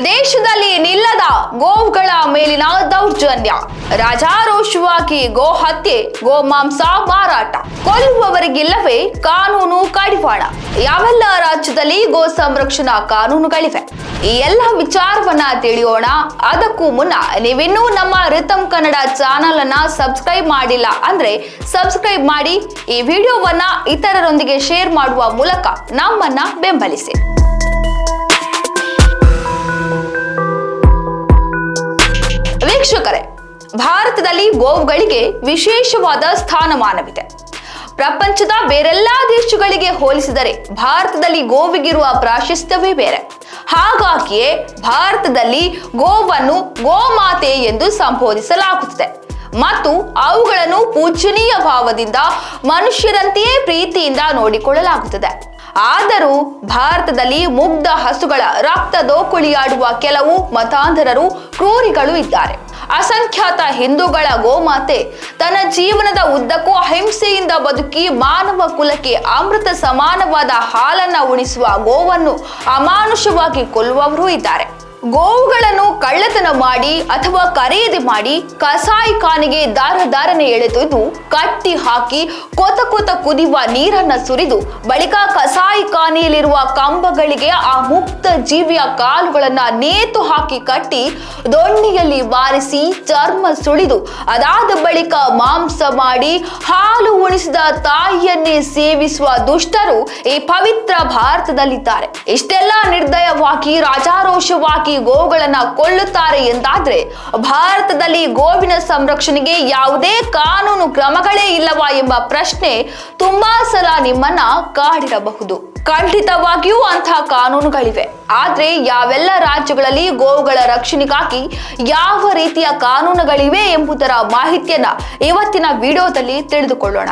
ದೇಶದಲ್ಲಿ ನಿಲ್ಲದ ಗೋವುಗಳ ಮೇಲಿನ ದೌರ್ಜನ್ಯ, ರಾಜಾರೋಷವಾಗಿ ಗೋ ಹತ್ಯೆ, ಗೋಮಾಂಸ ಮಾರಾಟ, ಕೊಲ್ಲುವವರಿಗಿಲ್ಲವೇ ಕಾನೂನು ಕಡಿವಾಣ. ಯಾವೆಲ್ಲ ರಾಜ್ಯದಲ್ಲಿ ಗೋ ಸಂರಕ್ಷಣಾ ಕಾನೂನುಗಳಿವೆ? ಈ ಎಲ್ಲ ವಿಚಾರವನ್ನ ತಿಳಿಯೋಣ. ಅದಕ್ಕೂ ಮುನ್ನ ನೀವಿನ್ನೂ ನಮ್ಮ ರಿತಮ್ ಕನ್ನಡ ಚಾನಲ್ ಅನ್ನ ಸಬ್ಸ್ಕ್ರೈಬ್ ಮಾಡಿಲ್ಲ ಅಂದ್ರೆ ಸಬ್ಸ್ಕ್ರೈಬ್ ಮಾಡಿ. ಈ ವಿಡಿಯೋವನ್ನ ಇತರರೊಂದಿಗೆ ಶೇರ್ ಮಾಡುವ ಮೂಲಕ ನಮ್ಮನ್ನ ಬೆಂಬಲಿಸಿ. ವೀಕ್ಷಕರೇ, ಭಾರತದಲ್ಲಿ ಗೋವುಗಳಿಗೆ ವಿಶೇಷವಾದ ಸ್ಥಾನಮಾನವಿದೆ. ಪ್ರಪಂಚದ ಬೇರೆಲ್ಲಾ ದೇಶಗಳಿಗೆ ಹೋಲಿಸಿದರೆ ಭಾರತದಲ್ಲಿ ಗೋವಿಗಿರುವ ಪ್ರಾಶಸ್ತ್ಯವೇ ಬೇರೆ. ಹಾಗಾಗಿಯೇ ಭಾರತದಲ್ಲಿ ಗೋವನ್ನು ಗೋಮಾತೆ ಎಂದು ಸಂಬೋಧಿಸಲಾಗುತ್ತದೆ ಮತ್ತು ಅವುಗಳನ್ನು ಪೂಜನೀಯ ಭಾವದಿಂದ ಮನುಷ್ಯರಂತೆಯೇ ಪ್ರೀತಿಯಿಂದ ನೋಡಿಕೊಳ್ಳಲಾಗುತ್ತದೆ. ಆದರೂ ಭಾರತದಲ್ಲಿ ಮುಗ್ಧ ಹಸುಗಳ ರಕ್ತ ದೋಕುಳಿಯಾಡುವ ಕೆಲವು ಮತಾಂಧರರು, ಕ್ರೂರಿಗಳು ಇದ್ದಾರೆ. ಅಸಂಖ್ಯಾತ ಹಿಂದೂಗಳ ಗೋಮಾತೆ ತನ್ನ ಜೀವನದ ಉದ್ದಕ್ಕೂ ಅಹಿಂಸೆಯಿಂದ ಬದುಕಿ ಮಾನವ ಕುಲಕ್ಕೆ ಅಮೃತ ಸಮಾನವಾದ ಹಾಲನ್ನ ಉಣಿಸುವ ಗೋವನ್ನು ಅಮಾನುಷವಾಗಿ ಕೊಲ್ಲುವವರು ಇದ್ದಾರೆ. ಗೋವುಗಳನ್ನು ಕಳ್ಳತನ ಮಾಡಿ ಅಥವಾ ಖರೀದಿ ಮಾಡಿ ಕಸಾಯಿಖಾನೆಗೆ ದಾರನೆ ಎಳೆದೊಯ್ದು ಕಟ್ಟಿ ಹಾಕಿ ಕೊತ ಕುದಿಯುವ ನೀರನ್ನ ಸುರಿದು ಬಳಿಕ ಕಸಾಯಿಖಾನೆಯಲ್ಲಿರುವ ಕಂಬಗಳಿಗೆ ಆ ಮುಕ್ತ ಜೀವಿಯ ಕಾಲುಗಳನ್ನ ನೇತು ಹಾಕಿ ಕಟ್ಟಿ ದೊಣ್ಣೆಯಲ್ಲಿ ಬಾರಿಸಿ ಚರ್ಮ ಸುಳಿದು ಅದಾದ ಬಳಿಕ ಮಾಂಸ ಮಾಡಿ ಹಾಲು ಉಣಿಸಿದ ತಾಯಿಯನ್ನೇ ಸೇವಿಸುವ ದುಷ್ಟರು ಈ ಪವಿತ್ರ ಭಾರತದಲ್ಲಿದ್ದಾರೆ. ಇಷ್ಟೆಲ್ಲ ನಿರ್ದಯವಾಗಿ ರಾಜಾರೋಷವಾಗಿ ಗೋವುಗಳನ್ನ ಕೊಲ್ಲುತ್ತಾರೆ ಎಂದಾದ್ರೆ ಭಾರತದಲ್ಲಿ ಗೋವಿನ ಸಂರಕ್ಷಣೆಗೆ ಯಾವುದೇ ಕಾನೂನು ಕ್ರಮಗಳೇ ಇಲ್ಲವಾ ಎಂಬ ಪ್ರಶ್ನೆ ತುಂಬಾ ಸಲ ನಿಮ್ಮನ್ನ ಕಾಡಿರಬಹುದು. ಖಂಡಿತವಾಗಿಯೂ ಅಂತಹ ಕಾನೂನುಗಳಿವೆ. ಆದ್ರೆ ಯಾವೆಲ್ಲ ರಾಜ್ಯಗಳಲ್ಲಿ ಗೋವುಗಳ ರಕ್ಷಣೆಗಾಗಿ ಯಾವ ರೀತಿಯ ಕಾನೂನುಗಳಿವೆ ಎಂಬುದರ ಮಾಹಿತಿಯನ್ನ ಇವತ್ತಿನ ವಿಡಿಯೋದಲ್ಲಿ ತಿಳಿದುಕೊಳ್ಳೋಣ.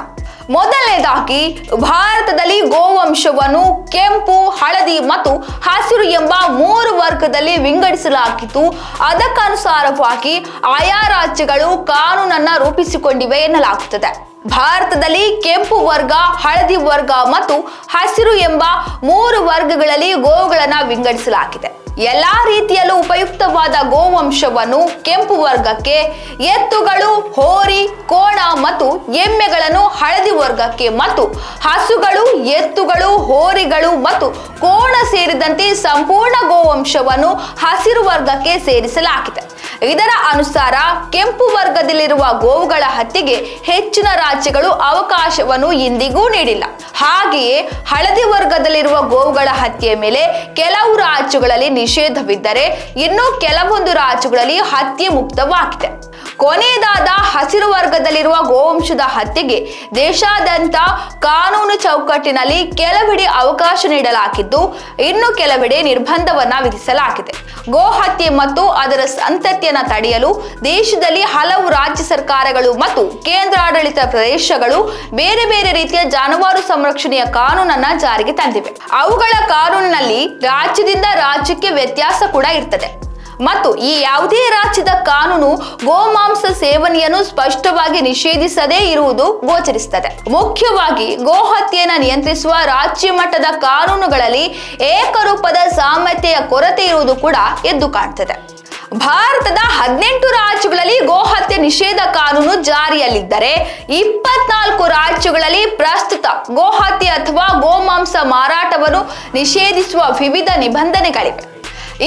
ಮೊದಲನೇದಾಗಿ, ಭಾರತದಲ್ಲಿ ಗೋವಂಶವನ್ನು ಕೆಂಪು, ಹಳದಿ ಮತ್ತು ಹಸಿರು ಎಂಬ 3 ವರ್ಗದಲ್ಲಿ ವಿಂಗಡಿಸಲಾಗಿದ್ದು ಅದಕ್ಕನುಸಾರವಾಗಿ ಆಯಾ ರಾಜ್ಯಗಳು ಕಾನೂನನ್ನ ರೂಪಿಸಿಕೊಂಡಿವೆ ಎನ್ನಲಾಗುತ್ತದೆ. ಭಾರತದಲ್ಲಿ ಕೆಂಪು ವರ್ಗ, ಹಳದಿ ವರ್ಗ ಮತ್ತು ಹಸಿರು ಎಂಬ 3 ವರ್ಗಗಳಲ್ಲಿ ಗೋವುಗಳನ್ನ ವಿಂಗಡಿಸಲಾಗಿದೆ. ಎಲ್ಲಾ ರೀತಿಯಲ್ಲೂ ಉಪಯುಕ್ತವಾದ ಗೋವಂಶವನ್ನು ಕೆಂಪು ವರ್ಗಕ್ಕೆ, ಎತ್ತುಗಳು, ಹೋರಿ, ಕೋಣ ಮತ್ತು ಎಮ್ಮೆಗಳನ್ನು ಹಳದಿ ವರ್ಗಕ್ಕೆ ಮತ್ತು ಹಸುಗಳು, ಎತ್ತುಗಳು, ಹೋರಿಗಳು ಮತ್ತು ಕೋಣ ಸೇರಿದಂತೆ ಸಂಪೂರ್ಣ ಗೋವಂಶವನ್ನು ಹಸಿರು ವರ್ಗಕ್ಕೆ ಸೇರಿಸಲಾಗಿದೆ. ಇದರ ಅನುಸಾರ ಕೆಂಪು ವರ್ಗದಲ್ಲಿರುವ ಗೋವುಗಳ ಹತ್ಯೆಗೆ ಹೆಚ್ಚಿನ ರಾಜ್ಯಗಳು ಅವಕಾಶವನ್ನು ಇಂದಿಗೂ ನೀಡಿಲ್ಲ. ಹಾಗೆಯೇ ಹಳದಿ ವರ್ಗದಲ್ಲಿರುವ ಗೋವುಗಳ ಹತ್ಯೆಯ ಮೇಲೆ ಕೆಲವು ರಾಜ್ಯಗಳಲ್ಲಿ ನಿಷೇಧವಿದ್ದರೆ ಇನ್ನು ಕೆಲವೊಂದು ರಾಜ್ಯಗಳಲ್ಲಿ ಹತ್ಯೆ ಮುಕ್ತವಾಗಿದೆ. ಕೊನೆಯದಾದ ಹಸಿರು ವರ್ಗದಲ್ಲಿರುವ ಗೋವಂಶದ ಹತ್ಯೆಗೆ ದೇಶಾದ್ಯಂತ ಕಾನೂನು ಚೌಕಟ್ಟಿನಲ್ಲಿ ಕೆಲವೆಡೆ ಅವಕಾಶ ನೀಡಲಾಗಿದ್ದು ಇನ್ನು ಕೆಲವೆಡೆ ನಿರ್ಬಂಧವನ್ನ ವಿಧಿಸಲಾಗಿದೆ. ಗೋ ಹತ್ಯೆ ಮತ್ತು ಅದರ ಸಂತತಿಯನ್ನ ತಡೆಯಲು ದೇಶದಲ್ಲಿ ಹಲವು ರಾಜ್ಯ ಸರ್ಕಾರಗಳು ಮತ್ತು ಕೇಂದ್ರಾಡಳಿತ ಪ್ರದೇಶಗಳು ಬೇರೆ ಬೇರೆ ರೀತಿಯ ಜಾನುವಾರು ಸಂರಕ್ಷಣೆಯ ಕಾನೂನನ್ನ ಜಾರಿಗೆ ತಂದಿವೆ. ಅವುಗಳ ಕಾನೂನಿನಲ್ಲಿ ರಾಜ್ಯದಿಂದ ರಾಜ್ಯಕ್ಕೆ ವ್ಯತ್ಯಾಸ ಕೂಡ ಇರ್ತದೆ ಮತ್ತು ಈ ಯಾವುದೇ ರಾಜ್ಯದ ಕಾನೂನು ಗೋಮಾಂಸ ಸೇವನೆಯನ್ನು ಸ್ಪಷ್ಟವಾಗಿ ನಿಷೇಧಿಸದೇ ಇರುವುದು ಗೋಚರಿಸುತ್ತದೆ. ಮುಖ್ಯವಾಗಿ ಗೋ ಹತ್ಯೆಯನ್ನು ನಿಯಂತ್ರಿಸುವ ರಾಜ್ಯ ಮಟ್ಟದ ಕಾನೂನುಗಳಲ್ಲಿ ಏಕರೂಪದ ಸಾಮರ್ಥ್ಯದ ಕೊರತೆ ಇರುವುದು ಕೂಡ ಎದ್ದು ಕಾಣುತ್ತದೆ. ಭಾರತದ 18 ರಾಜ್ಯಗಳಲ್ಲಿ ಗೋಹತ್ಯೆ ನಿಷೇಧ ಕಾನೂನು ಜಾರಿಯಲ್ಲಿದ್ದರೆ 24 ರಾಜ್ಯಗಳಲ್ಲಿ ಪ್ರಸ್ತುತ ಗೋಹತ್ಯೆ ಅಥವಾ ಗೋಮಾಂಸ ಮಾರಾಟವನ್ನು ನಿಷೇಧಿಸುವ ವಿವಿಧ ನಿಬಂಧನೆಗಳಿವೆ.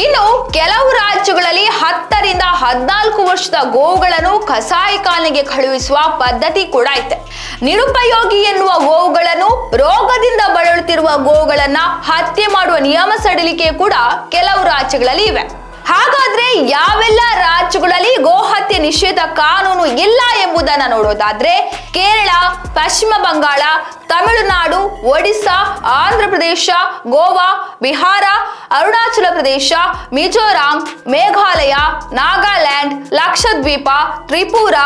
ಇನ್ನು ಕೆಲವು ರಾಜ್ಯಗಳಲ್ಲಿ 10 ರಿಂದ 14 ವರ್ಷದ ಗೋವುಗಳನ್ನು ಕಸಾಯಿಖಾನೆಗೆ ಕಳುಹಿಸುವ ಪದ್ಧತಿ ಕೂಡ ಇದೆ. ನಿರುಪಯೋಗಿ ಎನ್ನುವ ಗೋವುಗಳನ್ನು, ರೋಗದಿಂದ ಬಳಲುತ್ತಿರುವ ಗೋವುಗಳನ್ನ ಹತ್ಯೆ ಮಾಡುವ ನಿಯಮ ಸಡಿಲಿಕೆ ಕೂಡ ಕೆಲವು ರಾಜ್ಯಗಳಲ್ಲಿ ಇವೆ. ಹಾಗಾದ್ರೆ ಯಾವೆಲ್ಲ ರಾಜ್ಯಗಳಲ್ಲಿ ಗೋಹತ್ಯೆ ನಿಷೇಧ ಕಾನೂನು ಇಲ್ಲ ಎಂಬುದನ್ನು ನೋಡೋದಾದ್ರೆ ಕೇರಳ, ಪಶ್ಚಿಮ ಬಂಗಾಳ, ತಮಿಳುನಾಡು, ಒಡಿಶಾ, ಆಂಧ್ರ ಪ್ರದೇಶ, ಗೋವಾ, ಬಿಹಾರ, ಅರುಣಾಚಲ ಪ್ರದೇಶ, ಮಿಜೋರಾಂ, ಮೇಘಾಲಯ, ನಾಗಾಲ್ಯಾಂಡ್, ಲಕ್ಷದ್ವೀಪ, ತ್ರಿಪುರ,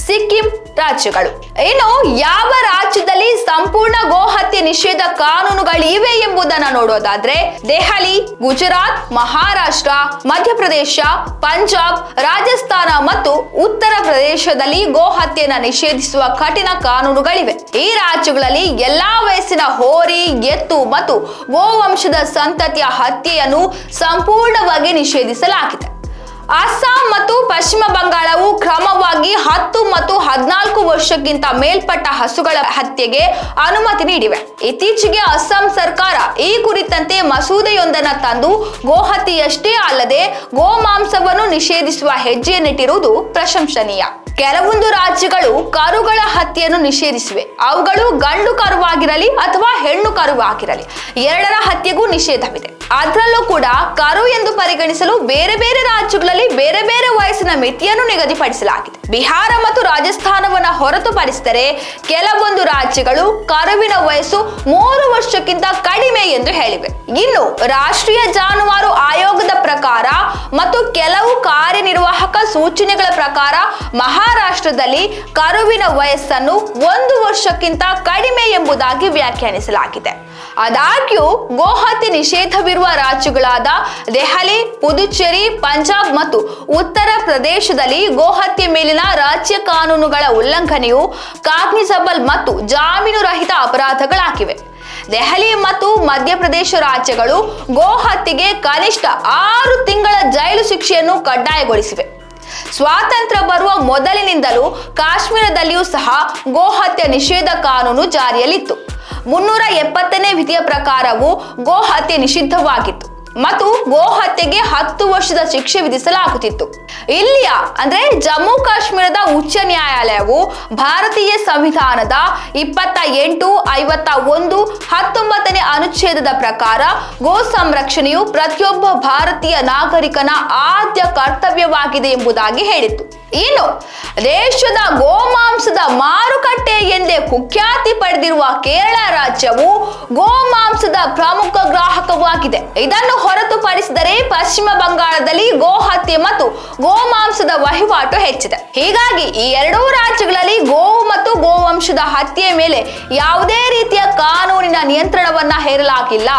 ಸಿಕ್ಕಿಂ ರಾಜ್ಯಗಳು. ಇನ್ನು ಯಾವ ರಾಜ್ಯದಲ್ಲಿ ಸಂಪೂರ್ಣ ಗೋಹತ್ಯೆ ನಿಷೇಧ ಕಾನೂನುಗಳಿವೆ ಎಂಬುದನ್ನು ನೋಡೋದಾದ್ರೆ ದೆಹಲಿ, ಗುಜರಾತ್, ಮಹಾರಾಷ್ಟ್ರ, ಮಧ್ಯಪ್ರದೇಶ, ಪಂಜಾಬ್, ರಾಜಸ್ಥಾನ ಮತ್ತು ಉತ್ತರ ಪ್ರದೇಶದಲ್ಲಿ ಗೋಹತ್ಯೆಯನ್ನು ನಿಷೇಧಿಸುವ ಕಠಿಣ ಕಾನೂನುಗಳಿವೆ. ಈ ರಾಜ್ಯಗಳಲ್ಲಿ ಎಲ್ಲಾ ವಯಸ್ಸಿನ ಹೋರಿ, ಎತ್ತು ಮತ್ತು ಗೋವಂಶದ ಸಂತತಿಯ ಹತ್ಯೆಯನ್ನು ಸಂಪೂರ್ಣವಾಗಿ ನಿಷೇಧಿಸಲಾಗಿದೆ. ಅಸ್ಸಾಂ ಮತ್ತು ಪಶ್ಚಿಮ ಬಂಗಾಳವು ಕ್ರಮವಾಗಿ 10 ಮತ್ತು 14 ವರ್ಷಕ್ಕಿಂತ ಮೇಲ್ಪಟ್ಟ ಹಸುಗಳ ಹತ್ಯೆಗೆ ಅನುಮತಿ ನೀಡಿವೆ. ಇತ್ತೀಚೆಗೆ ಅಸ್ಸಾಂ ಸರ್ಕಾರ ಈ ಕುರಿತಂತೆ ಮಸೂದೆಯೊಂದನ್ನು ತಂದು ಗೋಹತ್ಯೆಯಷ್ಟೇ ಅಲ್ಲದೆ ಗೋಮಾಂಸವನ್ನು ನಿಷೇಧಿಸುವ ಹೆಜ್ಜೆಯನ್ನಿಟ್ಟಿರುವುದು ಪ್ರಶಂಸನೀಯ. ಕೆಲವೊಂದು ರಾಜ್ಯಗಳು ಕರುಗಳ ಹತ್ಯೆಯನ್ನು ನಿಷೇಧಿಸಿವೆ. ಅವುಗಳು ಗಂಡು ಕರುವಾಗಿರಲಿ ಅಥವಾ ಹೆಣ್ಣು ಕರುವಾಗಿರಲಿ, ಎರಡರ ಹತ್ಯೆಗೂ ನಿಷೇಧವಿದೆ. ಅದರಲ್ಲೂ ಕೂಡ ಕರು ಎಂದು ಪರಿಗಣಿಸಲು ಬೇರೆ ಬೇರೆ ರಾಜ್ಯಗಳಲ್ಲಿ ಬೇರೆ ಬೇರೆ ವಯಸ್ಸಿನ ಮಿತಿಯನ್ನು ನಿಗದಿಪಡಿಸಲಾಗಿದೆ. ಬಿಹಾರ ಮತ್ತು ರಾಜಸ್ಥಾನವನ್ನು ಹೊರತುಪಡಿಸಿದರೆ ಕೆಲವೊಂದು ರಾಜ್ಯಗಳು ಕರುವಿನ ವಯಸ್ಸು 3 ವರ್ಷಕ್ಕಿಂತ ಕಡಿಮೆ ಎಂದು ಹೇಳಿವೆ. ಇನ್ನು ರಾಷ್ಟ್ರೀಯ ಜಾನುವಾರು ಆಯೋಗದ ಪ್ರಕಾರ ಮತ್ತು ಕೆಲವು ಕಾರ್ಯನಿರ್ವಾಹಕ ಸೂಚನೆಗಳ ಪ್ರಕಾರ ಮಹಾರಾಷ್ಟ್ರದಲ್ಲಿ ಕರುವಿನ ವಯಸ್ಸನ್ನು 1 ವರ್ಷಕ್ಕಿಂತ ಕಡಿಮೆ ಎಂಬುದಾಗಿ ವ್ಯಾಖ್ಯಾನಿಸಲಾಗಿದೆ. ಆದಾಗ್ಯೂ ಗೋಹತ್ಯೆ ನಿಷೇಧವಿರುವ ರಾಜ್ಯಗಳಾದ ದೆಹಲಿ, ಪುದುಚೇರಿ, ಪಂಜಾಬ್ ಮತ್ತು ಉತ್ತರ ಪ್ರದೇಶದಲ್ಲಿ ಗೋಹತ್ಯೆ ಮೇಲಿನ ರಾಜ್ಯ ಕಾನೂನುಗಳ ಉಲ್ಲಂಘನೆಯು ಕಾಗ್ನಿಸಬಲ್ ಮತ್ತು ಜಾಮೀನು ರಹಿತ ಅಪರಾಧಗಳಾಗಿವೆ. ದೆಹಲಿ ಮತ್ತು ಮಧ್ಯಪ್ರದೇಶ ರಾಜ್ಯಗಳು ಗೋಹತ್ಯೆಗೆ ಕನಿಷ್ಠ 6 ತಿಂಗಳ ಜೈಲು ಶಿಕ್ಷೆಯನ್ನು ಕಡ್ಡಾಯಗೊಳಿಸಿವೆ. ಸ್ವಾತಂತ್ರ್ಯ ಬರುವ ಮೊದಲಿನಿಂದಲೂ ಕಾಶ್ಮೀರದಲ್ಲಿಯೂ ಸಹ ಗೋಹತ್ಯೆ ನಿಷೇಧ ಕಾನೂನು ಜಾರಿಯಲ್ಲಿತ್ತು. 370ನೇ ವಿಧಿಯ ಪ್ರಕಾರವೂ ಗೋಹತ್ಯೆ ನಿಷಿದ್ಧವಾಗಿತ್ತು ಮತ್ತು ಗೋಹತ್ಯೆಗೆ 10 ವರ್ಷದ ಶಿಕ್ಷೆ ವಿಧಿಸಲಾಗುತ್ತಿತ್ತು. ಇಲ್ಲಿಯ ಅಂದ್ರೆ ಜಮ್ಮು ಕಾಶ್ಮೀರದ ಉಚ್ಚ ನ್ಯಾಯಾಲಯವು ಭಾರತೀಯ ಸಂವಿಧಾನದ 28, 51, 19ನೇ ಅನುಚ್ಛೇದದ ಪ್ರಕಾರ ಗೋ ಸಂರಕ್ಷಣೆಯು ಪ್ರತಿಯೊಬ್ಬ ಭಾರತೀಯ ನಾಗರಿಕನ ಆದ್ಯ ಕರ್ತವ್ಯವಾಗಿದೆ ಎಂಬುದಾಗಿ ಹೇಳಿತ್ತು. ಇನ್ನು ದೇಶದ ಗೋಮಾಂಸದ ಮಾರುಕಟ್ಟೆ ಎಂದೇ ಕುಖ್ಯಾತಿ ಪಡೆದಿರುವ ಕೇರಳ ರಾಜ್ಯವು ಗೋಮಾಂಸದ ಪ್ರಮುಖ ಗ್ರಾಹಕವಾಗಿದೆ. ಇದನ್ನು ಹೊರತುಪಡಿಸಿದರೆ ಪಶ್ಚಿಮ ಬಂಗಾಳದಲ್ಲಿ ಗೋಹತ್ಯೆ ಮತ್ತು ಗೋಮಾಂಸದ ವಹಿವಾಟು ಹೆಚ್ಚಿದೆ. ಹೀಗಾಗಿ ಈ ಎರಡೂ ರಾಜ್ಯಗಳಲ್ಲಿ ಗೋವು ಮತ್ತು ಗೋವಂಶದ ಹತ್ಯೆ ಮೇಲೆ ಯಾವುದೇ ರೀತಿಯ ಕಾನೂನಿನ ನಿಯಂತ್ರಣವನ್ನ ಹೇರಲಾಗಿಲ್ಲ.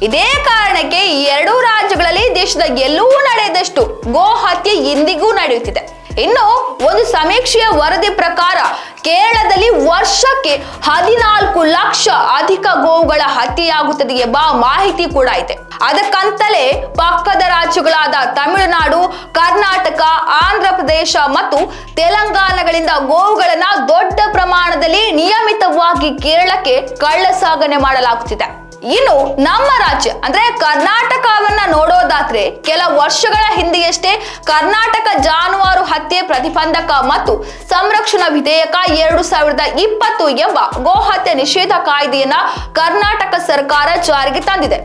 ಇದೇ ಕಾರಣಕ್ಕೆ ಈ ಎರಡೂ ರಾಜ್ಯಗಳಲ್ಲಿ ದೇಶದ ಎಲ್ಲೂ ನಡೆಯದಷ್ಟು ಗೋಹತ್ಯೆ ಇಂದಿಗೂ ನಡೆಯುತ್ತಿದೆ. ಇನ್ನು ಒಂದು ಸಮೀಕ್ಷೆಯ ವರದಿ ಪ್ರಕಾರ ಕೇರಳದಲ್ಲಿ ವರ್ಷಕ್ಕೆ 14 ಲಕ್ಷ ಅಧಿಕ ಗೋವುಗಳ ಹತ್ಯೆಯಾಗುತ್ತದೆ ಎಂಬ ಮಾಹಿತಿ ಕೂಡ ಇದೆ. ಅದಕ್ಕಂತಲೇ ಪಕ್ಕದ ರಾಜ್ಯಗಳಾದ ತಮಿಳುನಾಡು, ಕರ್ನಾಟಕ, ಆಂಧ್ರ ಪ್ರದೇಶ ಮತ್ತು ತೆಲಂಗಾಣಗಳಿಂದ ಗೋವುಗಳನ್ನ ದೊಡ್ಡ ಪ್ರಮಾಣದಲ್ಲಿ ನಿಯಮಿತವಾಗಿ ಕೇರಳಕ್ಕೆ ಕಳ್ಳಸಾಗಣೆ ಮಾಡಲಾಗುತ್ತಿದೆ. ಇನ್ನು ನಮ್ಮ ರಾಜ್ಯ ಅಂದ್ರೆ ಕರ್ನಾಟಕವನ್ನ ನೋಡೋದಾದ್ರೆ ಕೆಲ ವರ್ಷಗಳ ಹಿಂದೆಯಷ್ಟೇ ಕರ್ನಾಟಕ ಜಾನುವಾರು ಹತ್ಯೆ ಪ್ರತಿಬಂಧಕ ಮತ್ತು ಸಂರಕ್ಷಣಾ ವಿಧೇಯಕ 2020 ಎಂಬ ಗೋಹತ್ಯೆ ನಿಷೇಧ ಕಾಯ್ದೆಯನ್ನ ಕರ್ನಾಟಕ ಸರ್ಕಾರ ಜಾರಿಗೆ ತಂದಿದೆ.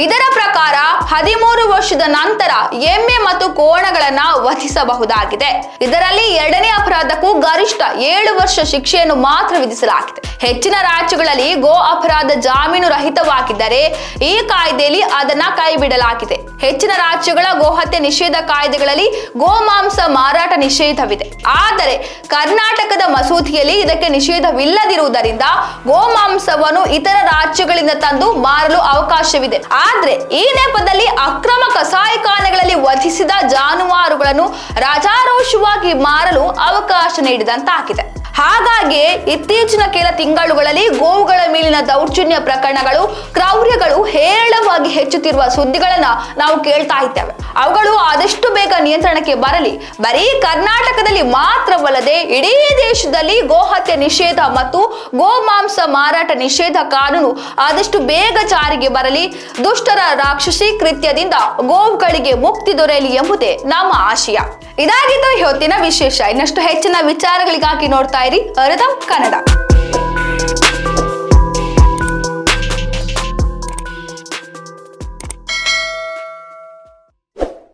ಇದರ ಪ್ರಕಾರ 13 ವರ್ಷದ ನಂತರ ಎಮ್ಮೆ ಮತ್ತು ಕೋಣಗಳನ್ನ ವಧಿಸಬಹುದಾಗಿದೆ. ಇದರಲ್ಲಿ 2ನೇ ಅಪರಾಧಕ್ಕೂ ಗರಿಷ್ಠ 7 ವರ್ಷ ಶಿಕ್ಷೆಯನ್ನು ಮಾತ್ರ ವಿಧಿಸಲಾಗಿದೆ. ಹೆಚ್ಚಿನ ರಾಜ್ಯಗಳಲ್ಲಿ ಗೋ ಅಪರಾಧ ಜಾಮೀನು ರಹಿತವಾಗಿದ್ದರೆ ಈ ಕಾಯ್ದೆಯಲ್ಲಿ ಅದನ್ನ ಕೈಬಿಡಲಾಗಿದೆ. ಹೆಚ್ಚಿನ ರಾಜ್ಯಗಳ ಗೋಹತ್ಯೆ ನಿಷೇಧ ಕಾಯ್ದೆಗಳಲ್ಲಿ ಗೋಮಾಂಸ ಮಾರಾಟ ನಿಷೇಧವಿದೆ. ಆದರೆ ಕರ್ನಾಟಕದ ಮಸೂದೆಯಲ್ಲಿ ಇದಕ್ಕೆ ನಿಷೇಧವಿಲ್ಲದಿರುವುದರಿಂದ ಗೋಮಾಂಸವನ್ನು ಇತರ ರಾಜ್ಯಗಳಿಂದ ತಂದು ಮಾರಲು ಅವಕಾಶವಿದೆ. ಆದ್ರೆ ಈ ನೆಪದಲ್ಲಿ ಅಕ್ರಮ ಕಸಾಯಿಖಾನೆಗಳಲ್ಲಿ ವಧಿಸಿದ ಜಾನುವಾರುಗಳನ್ನು ರಾಜಾರೋಷವಾಗಿ ಮಾರಲು ಅವಕಾಶ ನೀಡಿದಂತಾಗಿದೆ. ಹಾಗಾಗಿ ಇತ್ತೀಚಿನ ಕೆಲ ತಿಂಗಳುಗಳಲ್ಲಿ ಗೋವುಗಳ ಮೇಲಿನ ದೌರ್ಜನ್ಯ ಪ್ರಕರಣಗಳು, ಕ್ರೌರ್ಯಗಳು ಹೇರಳವಾಗಿ ಹೆಚ್ಚುತ್ತಿರುವ ಸುದ್ದಿಗಳನ್ನ ನಾವು ಕೇಳ್ತಾ ಇದ್ದೇವೆ. ಅವುಗಳು ಆದಷ್ಟು ಬೇಗ ನಿಯಂತ್ರಣಕ್ಕೆ ಬರಲಿ. ಬರೀ ಕರ್ನಾಟಕದಲ್ಲಿ ಮಾತ್ರವಲ್ಲದೆ ಇಡೀ ದೇಶದಲ್ಲಿ ಗೋಹತ್ಯೆ ನಿಷೇಧ ಮತ್ತು ಗೋಮಾಂಸ ಮಾರಾಟ ನಿಷೇಧ ಕಾನೂನು ಆದಷ್ಟು ಬೇಗ ಜಾರಿಗೆ ಬರಲಿ. ದುಷ್ಟರ ರಾಕ್ಷಸಿ ಕೃತ್ಯದಿಂದ ಗೋವುಗಳಿಗೆ ಮುಕ್ತಿ ದೊರೆಯಲಿ ಎಂಬುದೇ ನಮ್ಮ ಆಶಯ. ಇದಾಗಿತ್ತು ಇವತ್ತಿನ ವಿಶೇಷ. ಇನ್ನಷ್ಟು ಹೆಚ್ಚಿನ ವಿಚಾರಗಳಿಗಾಗಿ ನೋಡ್ತಾ ಇರಿ ಅರ್ಧಂ ಕನ್ನಡ.